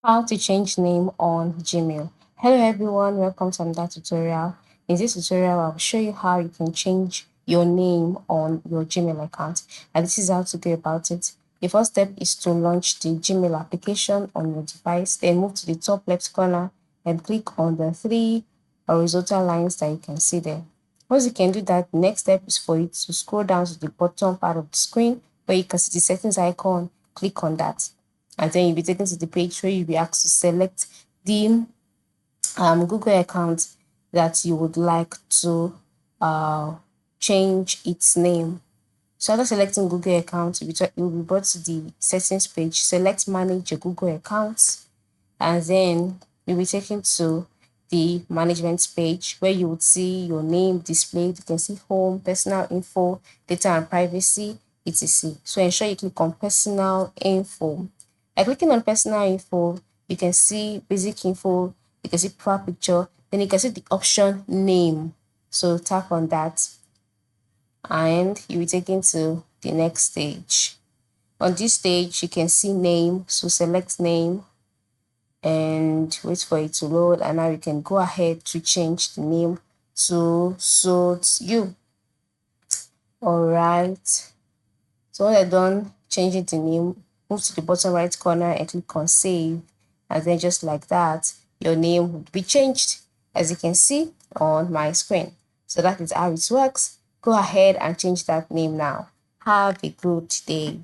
How to change name on Gmail. Hello everyone, welcome to another tutorial. In this tutorial, I'll show you how you can change your name on your Gmail account. And this is how to go about it. The first step is to launch the Gmail application on your device. Then move to the top left corner and click on the three horizontal lines that you can see there. Once you can do that, the next step is for you to scroll down to the bottom part of the screen where you can see the settings icon. Click on that, and then you'll be taken to the page where you'll be asked to select the Google account that you would like to uh, change its name. So after selecting Google account, you'll be brought to the settings page. Select manage your Google account, and then you'll be taken to the management page where you would see your name displayed. You can see home, personal info, data and privacy, etc. So ensure you click on personal info. By clicking on personal info, you can see basic info, you can see profile picture, then you can see the option name. So tap on that and you'll be taken to the next stage. On this stage, you can see name, so select name and wait for it to load, and now you can go ahead to change the name to suit you. All right, so when you're done changing the name, move to the bottom right corner and click on save, and then just like that your name would be changed, as you can see on my screen. So that is how it works. Go ahead and change that name now. Have a good day.